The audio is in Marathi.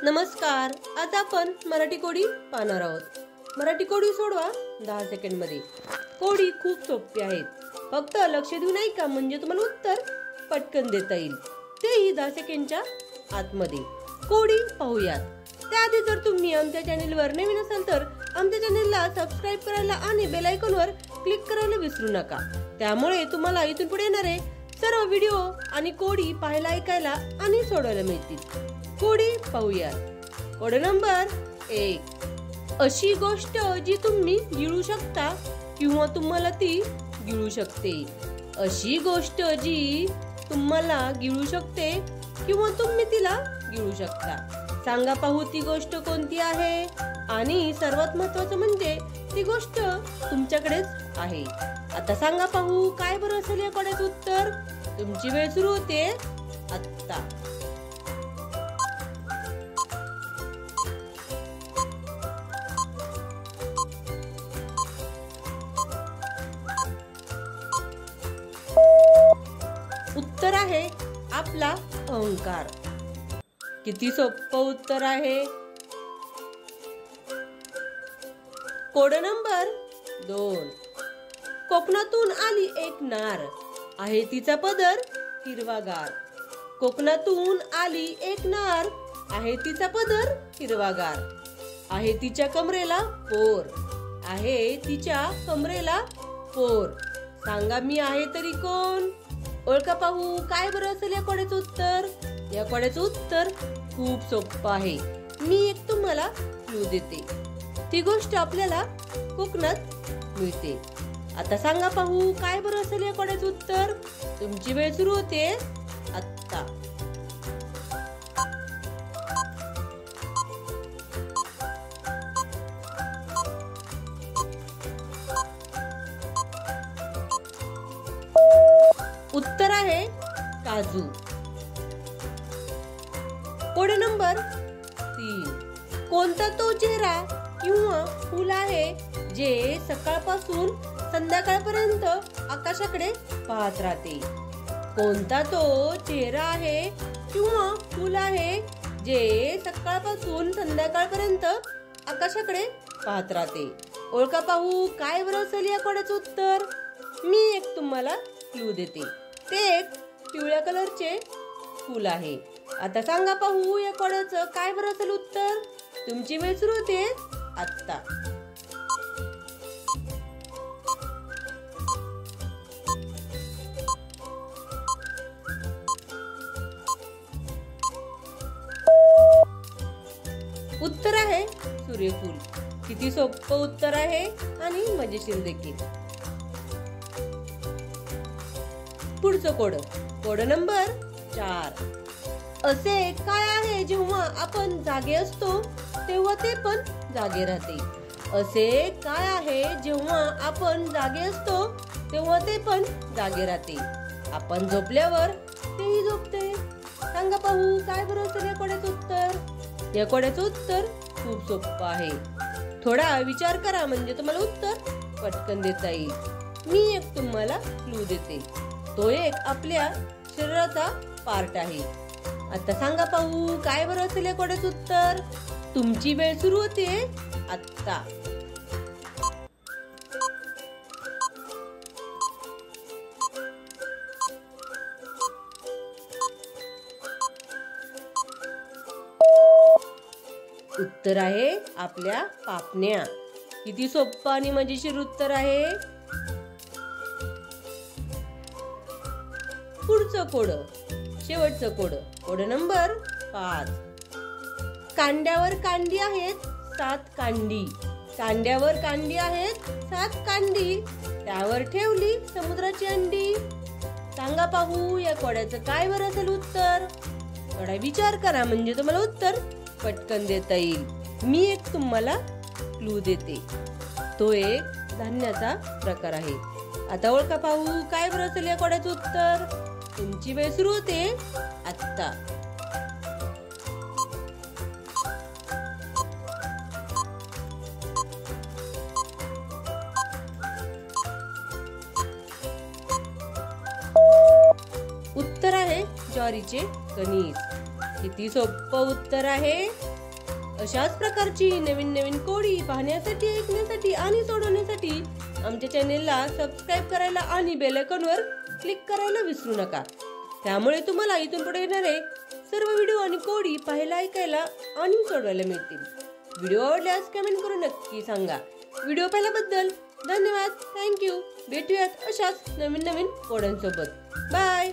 नमस्कार. आज आपण मराठी कोडी पाहणार आहोत. मराठी कोडी सोडवा 10 सेकंड मध्ये. कोडी खूप सोपी आहेत. फक्त लक्ष देऊन ऐका म्हणजे तुम्हाला उत्तर पटकन देता येईल, तेही 10 सेकंडच्या आतमध्ये. कोडी पाहूयात. त्याआधी जर तुम्ही आमच्या चॅनलवर नवीन असाल तर आमच्या चॅनलला सबस्क्राइब करायला आणि बेल आयकॉनवर क्लिक करायला विसरू नका. त्यामुळे तुम्हाला इथून पुढे येणारे सर्व व्हिडिओ आणि कोडी पाहायला, ऐकायला आणि सोडवायला मिळतील. कोडी पाहूया. Code number 1. अशी गोष्ट जी तुम्ही गिळू शकता किंवा तुम्हाला ती गिळू शकते. अशी गोष्ट जी तुम्हाला गिळू शकते किंवा तुम्ही तिला गिळू शकता. सांगा पाहू ती गोष्ट कोणती आहे. आणि सर्वात महत्त्वाचं म्हणजे ती गोष्ट तुमच्याकडेच आहे. आता सांगा पाहू काय बरं असेल या कोड्याचं उत्तर. तुमची वेळ सुरू होते आता. उत्तर आहे आपला अहंकार. किती सोपं उत्तर आहे. Code number 2. कोकणातून आली एक नार, आहे तिचा पदर हिरवागार. कोकणातून आली एक नार, आहे तिचा पदर हिरवागार. आहे तिच्या कमरेला पोर, आहे तिच्या कमरेला पोर. सांगा मी आहे तरी कोण. ओळखा पाहू काय बरं असेल या कोड्याचं उत्तर. या कोड्याचं उत्तर खूप सोपं आहे. मी एक तुम्हाला क्लू देते. ती गोष्ट आपल्याला कोकणात मिळते. आता सांगा पाहू काय बरं असेल या कोड्याचं उत्तर. तुमची वेळ सुरू होते आता. उत्तर आहे काजू. Code number 3. कोणता तो चेहरा किंवा फूल आहे जे सकाळपासून संध्याकाळपर्यंत आकाशाकडे पाहत राहते. कोणता तो चेहरा आहे किंवा फूल आहे जे सकाळपासून संध्याकाळपर्यंत आकाशाकडे पाहत राहते. ओळखा पाहू काय बरं असेल या कोड्याचं उत्तर. मी एक तुम्हाला क्लू देते. ते एक पिवळ्या कलरचे फूल आहे. आता सांगा पाहू या कोड्याचं काय बरं असेल उत्तर. तुमची वेळ सुरू होते आता. उत्तर आहे सूर्यफूल. किती सोपं उत्तर आहे आणि मजेशीर देखील. पुढचं कोड. Code number 4. असे काय आहे जेव्हा आपण जागे असतो तेव्हा ते पण जागे राहते. असे काय आहे जेव्हा आपण जागे असतो तेव्हा ते पण जागे राहते. आपण झोपल्यावर तेही झोपते. सांगा पाहू काय बरं असेल या कोड्याचं उत्तर. या कोड्याचं उत्तर खूप सोपं आहे. थोडा विचार करा म्हणजे तुम्हाला उत्तर पटकन देता येईल. मी एक तुम्हाला क्लू देते. तो एक आपल्या शरीराचा पार्ट आहे. आता सांगा पाहू काय बरं असेल या कोड्याचं उत्तर. तुमची वेळ सुरू होते आता. उत्तर आहे आपल्या पापण्या. किती सोपं आणि मजेशीर उत्तर आहे. पुढचं कोड. शेवटचं कोड. Code number 5. कांड्यावर कांडी आहेत 7 कांडी. कांड्यावर कांडी आहेत 7 कांडी. त्यावर ठेवली समुद्राची अंडी. सांगा पाहू या कोड्याचं काय बरं असेल उत्तर. थोडा विचार करा म्हणजे तुम्हाला उत्तर पटकन देता येईल. मी एक तुम्हाला क्लू देते. तो एक धान्याचा प्रकार आहे. आता ओळखा पाहू काय बरं असेल या कोड्याचं उत्तर. तुमची वेळ सुरू होते आता. उत्तर आहे ज्वारीचे कणीस. किती सोपं उत्तर आहे. अशाच प्रकारची नवीन नवीन कोडी पाहण्यासाठी, ऐकण्यासाठी आणि सोडवण्यासाठी आमच्या चॅनेलला सबस्क्राईब करायला आणि बेल आयकॉनवर क्लिक करायला विसरू नका. त्यामुळे तुम्हाला इथून पुढे येणारे सर्व व्हिडिओ आणि कोडी पाहायला, ऐकायला आणि सोडवायला मिळतील. व्हिडिओ आवडल्यास कमेंट करून नक्की सांगा. व्हिडिओ पाहिल्याबद्दल धन्यवाद. थँक्यू. भेटूयात अशाच नवीन नवीन कोड्यांसोबत. बाय.